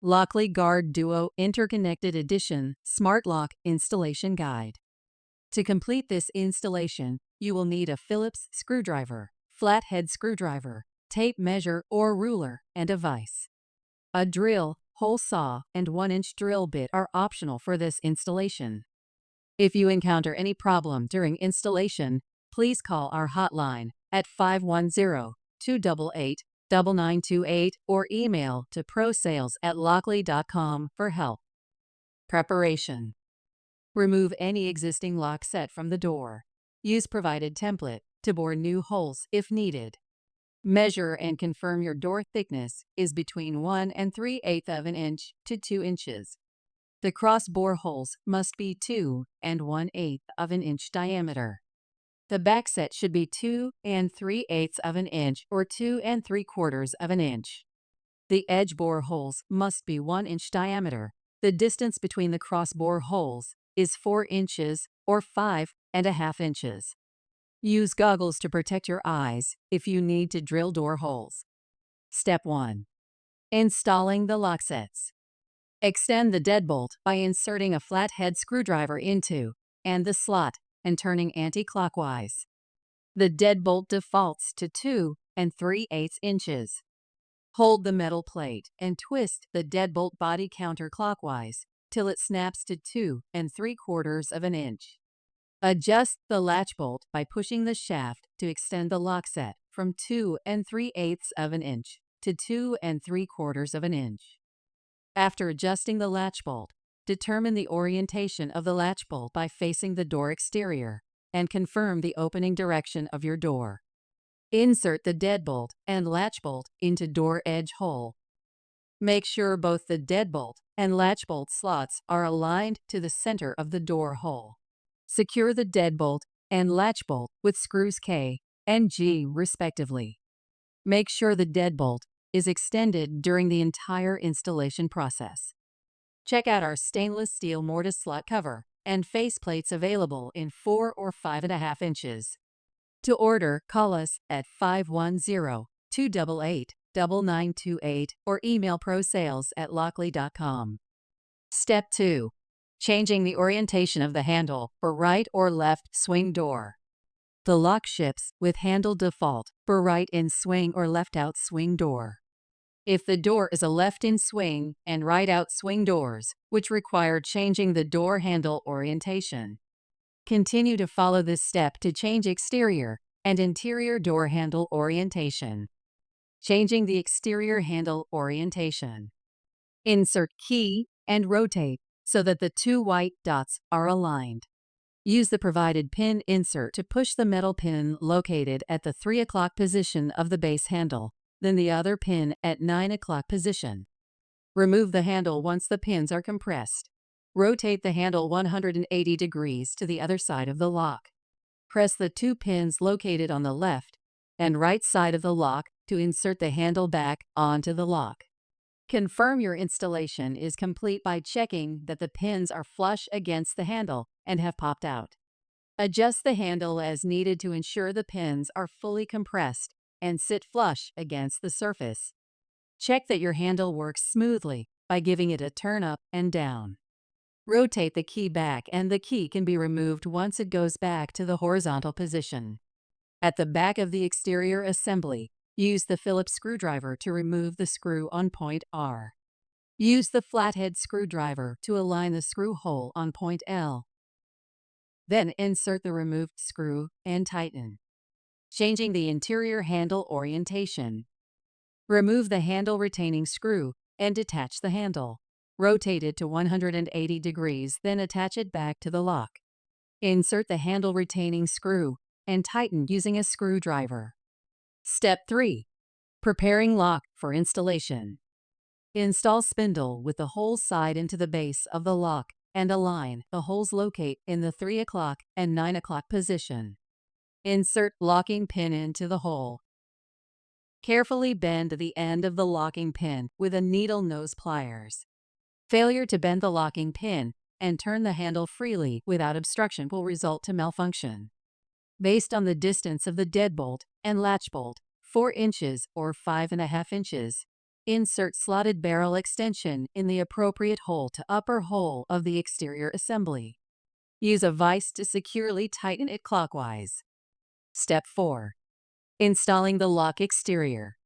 Lockley Guard Duo Interconnected Edition Smart Lock Installation Guide. To complete this installation, you will need a Phillips screwdriver, flathead screwdriver, tape measure or ruler, and a vise. A drill, hole saw, and 1-inch drill bit are optional for this installation. If you encounter any problem during installation, please call our hotline at 510-288-9928 or email to prosales@lockley.com for help. Preparation. Remove any existing lock set from the door. Use provided template to bore new holes if needed. Measure and confirm your door thickness is between 1 3/8 of an inch to 2 inches. The cross bore holes must be 2 1/8 of an inch diameter. The back set should be 2 3/8 of an inch or 2 3/4 of an inch. The edge bore holes must be 1 inch diameter. The distance between the cross bore holes is 4 inches or 5.5 inches. Use goggles to protect your eyes if you need to drill door holes. Step 1. Installing the lock sets. Extend the deadbolt by inserting a flathead screwdriver into and the slot and turning anti-clockwise. The deadbolt defaults to 2 3/8 inches. Hold the metal plate and twist the deadbolt body counterclockwise till it snaps to 2 3/4 of an inch. Adjust the latch bolt by pushing the shaft to extend the lock set from 2 3/8 of an inch to 2 3/4 of an inch. After adjusting the latch bolt, determine the orientation of the latch bolt by facing the door exterior and confirm the opening direction of your door. Insert the deadbolt and latch bolt into door edge hole. Make sure both the deadbolt and latch bolt slots are aligned to the center of the door hole. Secure the deadbolt and latch bolt with screws K and G respectively. Make sure the deadbolt is extended during the entire installation process. Check out our stainless steel mortise slot cover and face plates available in 4 or 5.5 inches. To order, call us at 510-288-9928 or email prosales@lockley.com. Step 2. Changing the orientation of the handle for right or left swing door. The lock ships with handle default for right in swing or left out swing door. If the door is a left in swing and right out swing doors, which require changing the door handle orientation, continue to follow this step to change exterior and interior door handle orientation. Changing the exterior handle orientation. Insert key and rotate so that the 2 white dots are aligned. Use the provided pin insert to push the metal pin located at the 3 o'clock position of the base handle, then the other pin at 9 o'clock position. Remove the handle once the pins are compressed. Rotate the handle 180 degrees to the other side of the lock. Press the 2 pins located on the left and right side of the lock to insert the handle back onto the lock. Confirm your installation is complete by checking that the pins are flush against the handle and have popped out. Adjust the handle as needed to ensure the pins are fully compressed and sit flush against the surface. Check that your handle works smoothly by giving it a turn up and down. Rotate the key back and the key can be removed once it goes back to the horizontal position. At the back of the exterior assembly, use the Phillips screwdriver to remove the screw on point R. Use the flathead screwdriver to align the screw hole on point L. Then insert the removed screw and tighten. Changing the interior handle orientation. Remove the handle retaining screw and detach the handle. Rotate it to 180 degrees, then attach it back to the lock. Insert the handle retaining screw and tighten using a screwdriver. Step 3. Preparing lock for installation. Install spindle with the hole side into the base of the lock and align the holes locate in the 3 o'clock and 9 o'clock position. Insert locking pin into the hole. Carefully bend the end of the locking pin with a needle nose pliers. Failure to bend the locking pin and turn the handle freely without obstruction will result to malfunction. Based on the distance of the deadbolt and latch bolt, 4 inches or 5.5 inches, Insert slotted barrel extension in the appropriate hole to upper hole of the exterior assembly. Use a vise to securely tighten it clockwise. Step 4. Installing the lock exterior.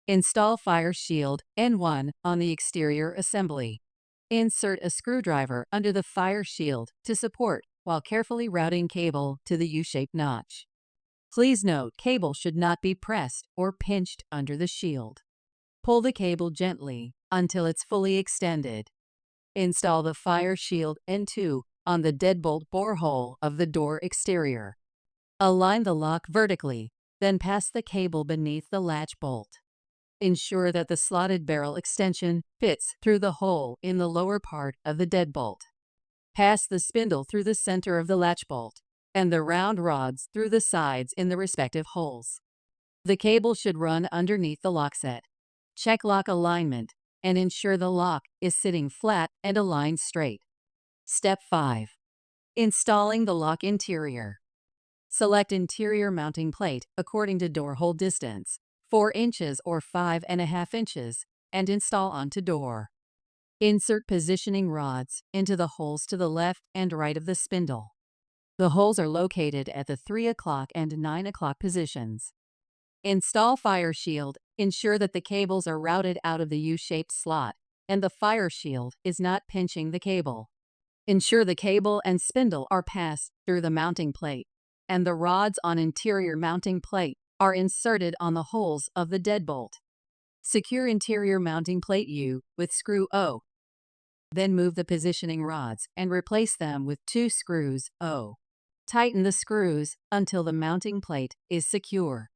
Install fire shield N1 on the exterior assembly. Insert a screwdriver under the fire shield to support while carefully routing cable to the U-shaped notch. Please note, cable should not be pressed or pinched under the shield. Pull the cable gently until it's fully extended. Install the fire shield N2 on the deadbolt bore hole of the door exterior. Align the lock vertically, then pass the cable beneath the latch bolt. Ensure that the slotted barrel extension fits through the hole in the lower part of the deadbolt. Pass the spindle through the center of the latch bolt and the round rods through the sides in the respective holes. The cable should run underneath the lock set. Check lock alignment and ensure the lock is sitting flat and aligned straight. Step 5. Installing the lock interior. Select interior mounting plate according to door hole distance, 4 inches or 5.5 inches, and install onto door. Insert positioning rods into the holes to the left and right of the spindle. The holes are located at the 3 o'clock and 9 o'clock positions. Install fire shield. Ensure that the cables are routed out of the U-shaped slot and the fire shield is not pinching the cable. Ensure the cable and spindle are passed through the mounting plate, and the rods on interior mounting plate are inserted on the holes of the deadbolt. Secure interior mounting plate U with screw O. Then move the positioning rods and replace them with 2 screws O. Tighten the screws until the mounting plate is secure.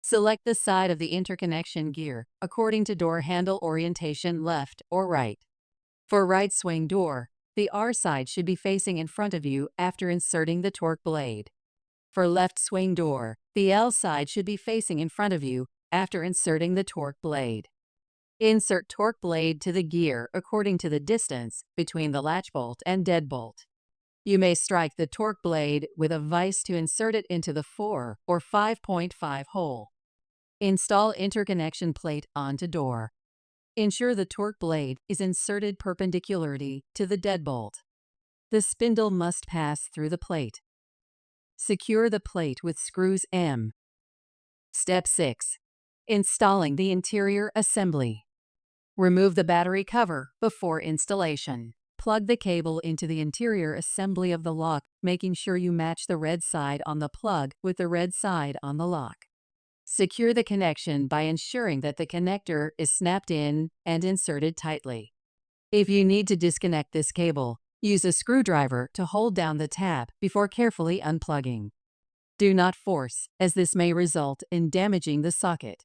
Select the side of the interconnection gear according to door handle orientation, left or right. For right swing door, the R side should be facing in front of you after inserting the torque blade. For left swing door, the L side should be facing in front of you after inserting the torque blade. Insert torque blade to the gear according to the distance between the latch bolt and deadbolt. You may strike the torque blade with a vise to insert it into the 4 or 5.5 hole. Install interconnection plate onto door. Ensure the torque blade is inserted perpendicularly to the deadbolt. The spindle must pass through the plate. Secure the plate with screws M. Step 6. Installing the interior assembly. Remove the battery cover before installation. Plug the cable into the interior assembly of the lock, making sure you match the red side on the plug with the red side on the lock. Secure the connection by ensuring that the connector is snapped in and inserted tightly. If you need to disconnect this cable, use a screwdriver to hold down the tab before carefully unplugging. Do not force, as this may result in damaging the socket.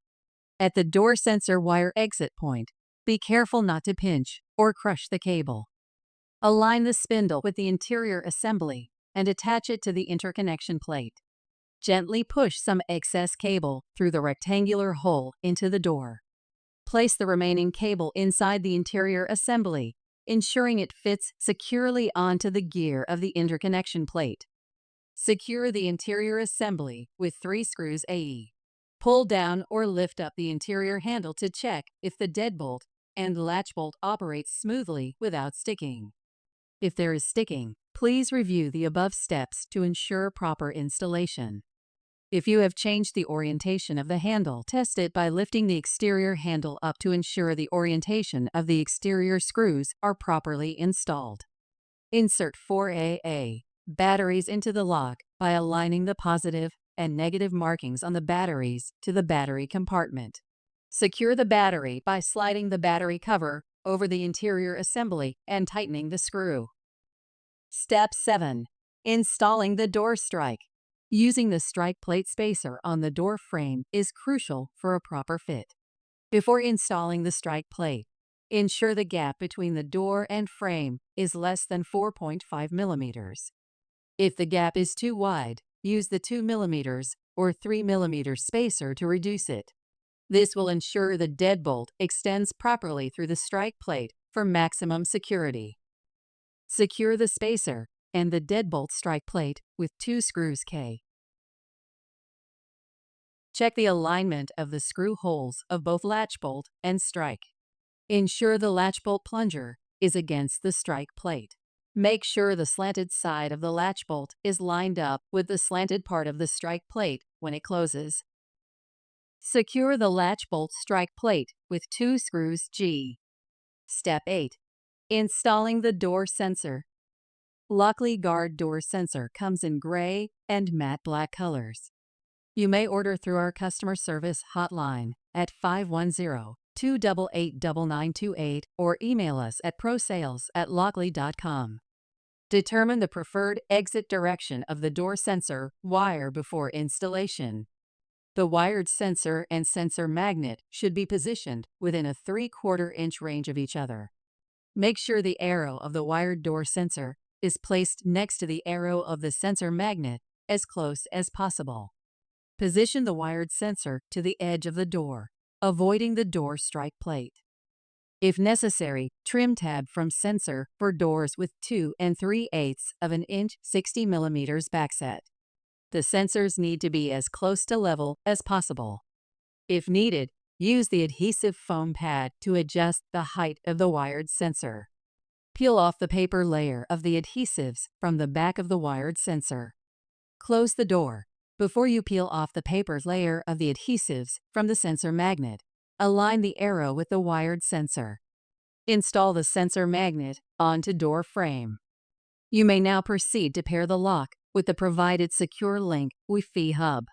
At the door sensor wire exit point, be careful not to pinch or crush the cable. Align the spindle with the interior assembly and attach it to the interconnection plate. Gently push some excess cable through the rectangular hole into the door. Place the remaining cable inside the interior assembly, ensuring it fits securely onto the gear of the interconnection plate. Secure the interior assembly with 3 screws AE. Pull down or lift up the interior handle to check if the deadbolt and latch bolt operates smoothly without sticking. If there is sticking, please review the above steps to ensure proper installation. If you have changed the orientation of the handle, test it by lifting the exterior handle up to ensure the orientation of the exterior screws are properly installed. Insert 4AA batteries into the lock by aligning the positive and negative markings on the batteries to the battery compartment. Secure the battery by sliding the battery cover over the interior assembly and tightening the screw. Step 7. Installing the door strike. Using the strike plate spacer on the door frame is crucial for a proper fit. Before installing the strike plate, ensure the gap between the door and frame is less than 4.5 millimeters. If the gap is too wide, use the 2 millimeters or 3 millimeter spacer to reduce it. This will ensure the deadbolt extends properly through the strike plate for maximum security. Secure the spacer and the deadbolt strike plate with 2 screws K. Check the alignment of the screw holes of both latch bolt and strike. Ensure the latch bolt plunger is against the strike plate. Make sure the slanted side of the latch bolt is lined up with the slanted part of the strike plate when it closes. Secure the latch bolt strike plate with 2 screws G. Step 8. Installing the door sensor. Lockley Guard door sensor comes in gray and matte black colors. You may order through our customer service hotline at 510-288-9928 or email us at prosales@lockley.com. Determine the preferred exit direction of the door sensor wire before installation. The wired sensor and sensor magnet should be positioned within a 3/4 inch range of each other. Make sure the arrow of the wired door sensor is placed next to the arrow of the sensor magnet as close as possible. Position the wired sensor to the edge of the door, avoiding the door strike plate. If necessary, trim tab from sensor for doors with 2 3/8 of an inch 60 mm backset. The sensors need to be as close to level as possible. If needed, use the adhesive foam pad to adjust the height of the wired sensor. Peel off the paper layer of the adhesives from the back of the wired sensor. Close the door. Before you peel off the paper layer of the adhesives from the sensor magnet, align the arrow with the wired sensor. Install the sensor magnet onto door frame. You may now proceed to pair the lock with the provided secure link Wi-Fi hub.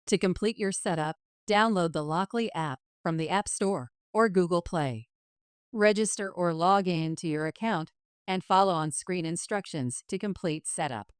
To complete your setup, download the Lockley app from the App Store or Google Play. Register or log in to your account and follow on-screen instructions to complete setup.